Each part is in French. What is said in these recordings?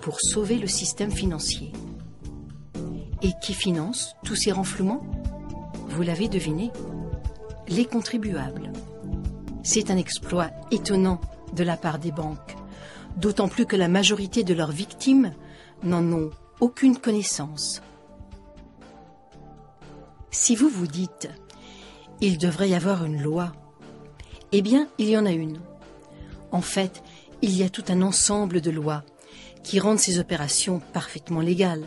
pour sauver le système financier. Et qui finance tous ces renflouements? Vous l'avez deviné, les contribuables. C'est un exploit étonnant de la part des banques, d'autant plus que la majorité de leurs victimes n'en ont aucune connaissance. Si vous vous dites « il devrait y avoir une loi », eh bien, il y en a une. En fait, il y a tout un ensemble de lois qui rendent ces opérations parfaitement légales.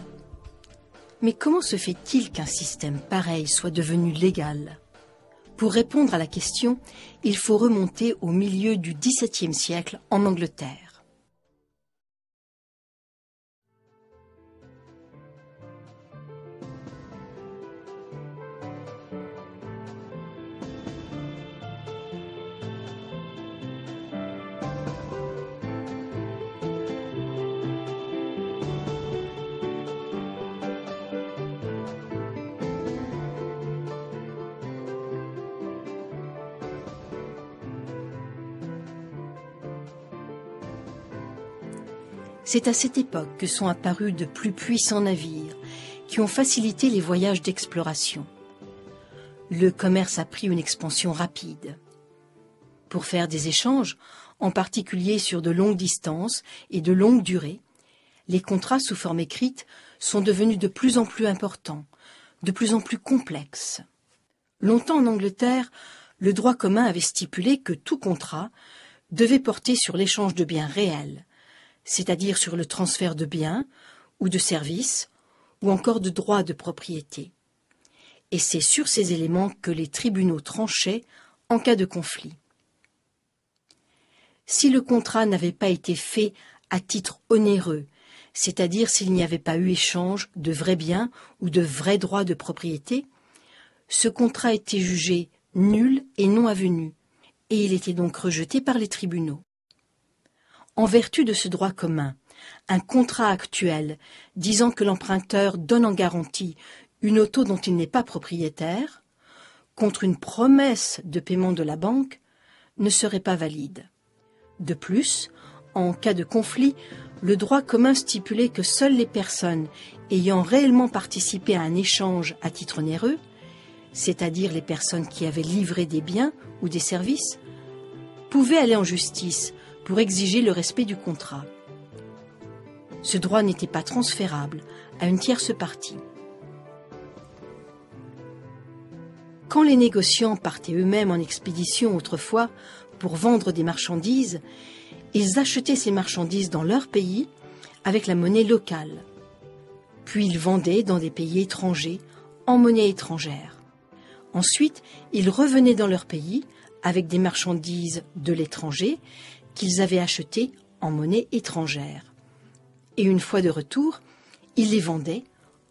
Mais comment se fait-il qu'un système pareil soit devenu légal? Pour répondre à la question, il faut remonter au milieu du XVIIe siècle en Angleterre. C'est à cette époque que sont apparus de plus puissants navires qui ont facilité les voyages d'exploration. Le commerce a pris une expansion rapide. Pour faire des échanges, en particulier sur de longues distances et de longue durée, les contrats sous forme écrite sont devenus de plus en plus importants, de plus en plus complexes. Longtemps en Angleterre, le droit commun avait stipulé que tout contrat devait porter sur l'échange de biens réels, c'est-à-dire sur le transfert de biens ou de services ou encore de droits de propriété. Et c'est sur ces éléments que les tribunaux tranchaient en cas de conflit. Si le contrat n'avait pas été fait à titre onéreux, c'est-à-dire s'il n'y avait pas eu échange de vrais biens ou de vrais droits de propriété, ce contrat était jugé nul et non avenu, et il était donc rejeté par les tribunaux. En vertu de ce droit commun, un contrat actuel disant que l'emprunteur donne en garantie une auto dont il n'est pas propriétaire, contre une promesse de paiement de la banque, ne serait pas valide. De plus, en cas de conflit, le droit commun stipulait que seules les personnes ayant réellement participé à un échange à titre onéreux, c'est-à-dire les personnes qui avaient livré des biens ou des services, pouvaient aller en justice pour exiger le respect du contrat. Ce droit n'était pas transférable à une tierce partie. Quand les négociants partaient eux-mêmes en expédition autrefois pour vendre des marchandises, ils achetaient ces marchandises dans leur pays avec la monnaie locale. Puis ils vendaient dans des pays étrangers en monnaie étrangère. Ensuite, ils revenaient dans leur pays avec des marchandises de l'étranger qu'ils avaient achetées en monnaie étrangère. Et une fois de retour, ils les vendaient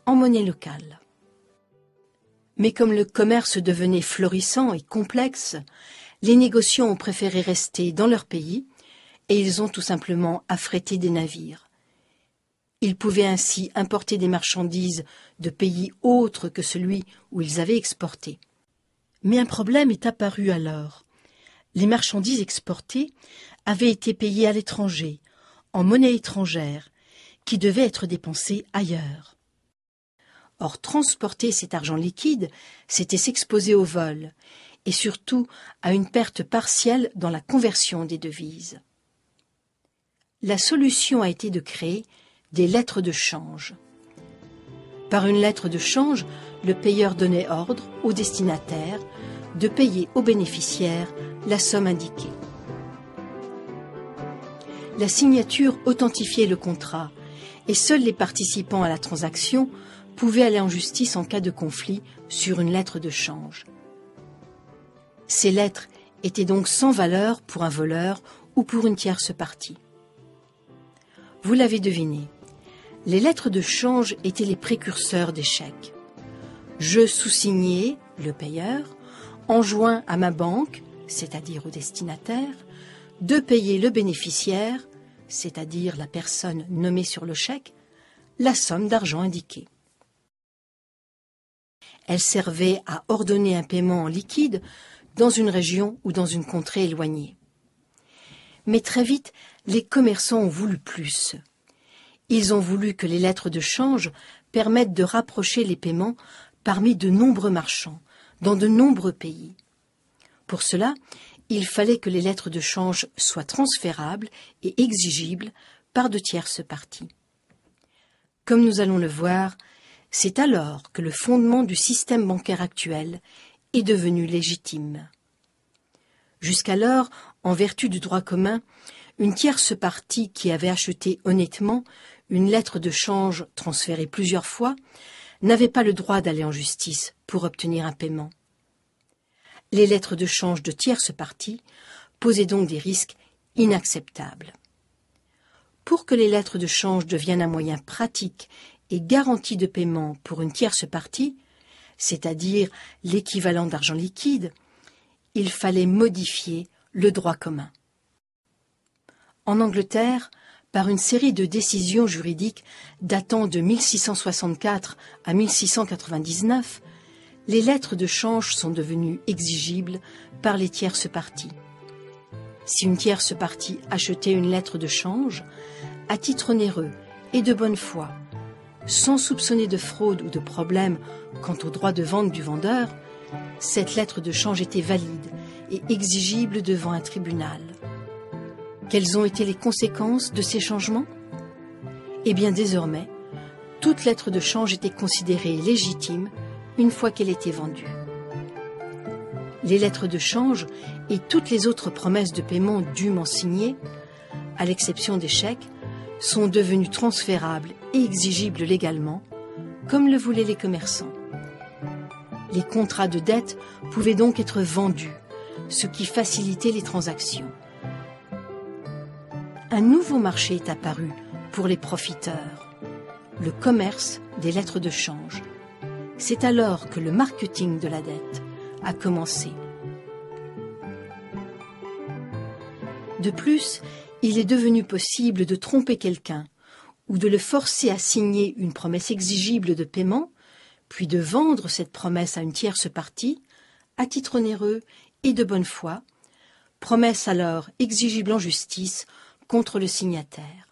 en monnaie locale. Mais comme le commerce devenait florissant et complexe, les négociants ont préféré rester dans leur pays et ils ont tout simplement affrété des navires. Ils pouvaient ainsi importer des marchandises de pays autres que celui où ils avaient exporté. Mais un problème est apparu alors. Les marchandises exportées avaient été payées à l'étranger, en monnaie étrangère, qui devait être dépensée ailleurs. Or, transporter cet argent liquide, c'était s'exposer au vol, et surtout à une perte partielle dans la conversion des devises. La solution a été de créer des lettres de change. Par une lettre de change, le payeur donnait ordre au destinataire de payer au bénéficiaire la somme indiquée. La signature authentifiait le contrat et seuls les participants à la transaction pouvaient aller en justice en cas de conflit sur une lettre de change. Ces lettres étaient donc sans valeur pour un voleur ou pour une tierce partie. Vous l'avez deviné, les lettres de change étaient les précurseurs des chèques. Je sous-signais, le payeur, enjoint à ma banque, c'est-à-dire au destinataire, de payer le bénéficiaire, c'est-à-dire la personne nommée sur le chèque, la somme d'argent indiquée. Elle servait à ordonner un paiement en liquide dans une région ou dans une contrée éloignée. Mais très vite, les commerçants ont voulu plus. Ils ont voulu que les lettres de change permettent de rapprocher les paiements parmi de nombreux marchands, dans de nombreux pays. Pour cela, il fallait que les lettres de change soient transférables et exigibles par de tierces parties. Comme nous allons le voir, c'est alors que le fondement du système bancaire actuel est devenu légitime. Jusqu'alors, en vertu du droit commun, une tierce partie qui avait acheté honnêtement une lettre de change transférée plusieurs fois n'avait pas le droit d'aller en justice pour obtenir un paiement. Les lettres de change de tierce partie posaient donc des risques inacceptables. Pour que les lettres de change deviennent un moyen pratique et garanti de paiement pour une tierce partie, c'est-à-dire l'équivalent d'argent liquide, il fallait modifier le droit commun. En Angleterre, par une série de décisions juridiques datant de 1664 à 1699, les lettres de change sont devenues exigibles par les tierces parties. Si une tierce partie achetait une lettre de change, à titre onéreux et de bonne foi, sans soupçonner de fraude ou de problème quant au droit de vente du vendeur, cette lettre de change était valide et exigible devant un tribunal. Quelles ont été les conséquences de ces changements? Eh bien, désormais, toute lettre de change était considérée légitime une fois qu'elle était vendue. Les lettres de change et toutes les autres promesses de paiement dûment signées, à l'exception des chèques, sont devenues transférables et exigibles légalement, comme le voulaient les commerçants. Les contrats de dette pouvaient donc être vendus, ce qui facilitait les transactions. Un nouveau marché est apparu pour les profiteurs, le commerce des lettres de change. C'est alors que le marketing de la dette a commencé. De plus, il est devenu possible de tromper quelqu'un ou de le forcer à signer une promesse exigible de paiement, puis de vendre cette promesse à une tierce partie, à titre onéreux et de bonne foi, promesse alors exigible en justice contre le signataire.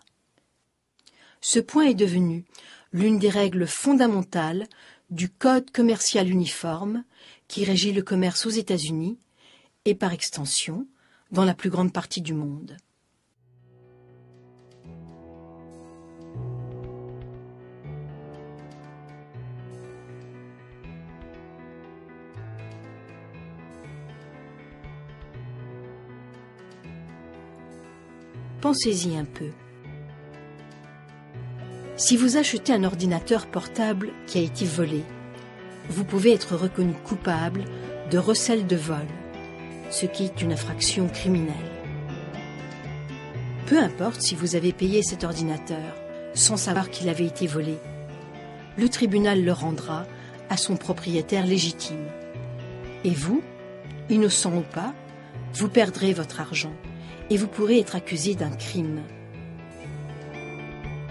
Ce point est devenu l'une des règles fondamentales du Code commercial uniforme qui régit le commerce aux États-Unis et, par extension, dans la plus grande partie du monde. Pensez-y un peu. Si vous achetez un ordinateur portable qui a été volé, vous pouvez être reconnu coupable de recel de vol, ce qui est une infraction criminelle. Peu importe si vous avez payé cet ordinateur sans savoir qu'il avait été volé, le tribunal le rendra à son propriétaire légitime. Et vous, innocent ou pas, vous perdrez votre argent et vous pourrez être accusé d'un crime.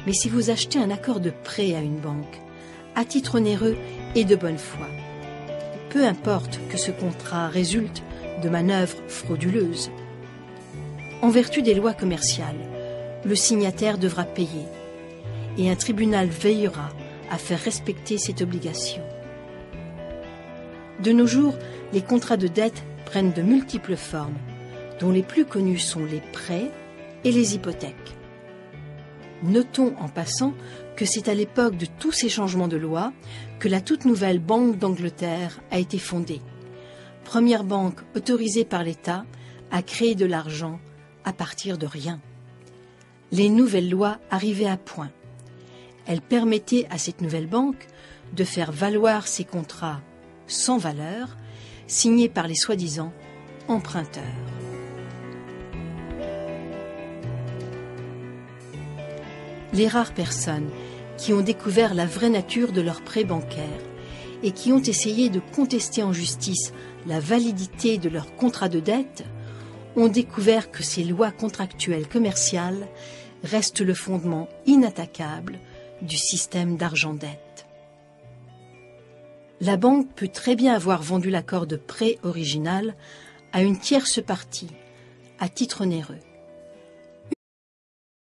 Mais si vous achetez un accord de prêt à une banque, à titre onéreux et de bonne foi, peu importe que ce contrat résulte de manœuvres frauduleuses, en vertu des lois commerciales, le signataire devra payer et un tribunal veillera à faire respecter cette obligation. De nos jours, les contrats de dette prennent de multiples formes, dont les plus connus sont les prêts et les hypothèques. Notons en passant que c'est à l'époque de tous ces changements de loi que la toute nouvelle Banque d'Angleterre a été fondée, première banque autorisée par l'État à créer de l'argent à partir de rien. Les nouvelles lois arrivaient à point. Elles permettaient à cette nouvelle banque de faire valoir ses contrats sans valeur, signés par les soi-disant emprunteurs. Les rares personnes qui ont découvert la vraie nature de leurs prêts bancaires et qui ont essayé de contester en justice la validité de leurs contrats de dette ont découvert que ces lois contractuelles commerciales restent le fondement inattaquable du système d'argent-dette. La banque peut très bien avoir vendu l'accord de prêt original à une tierce partie, à titre onéreux.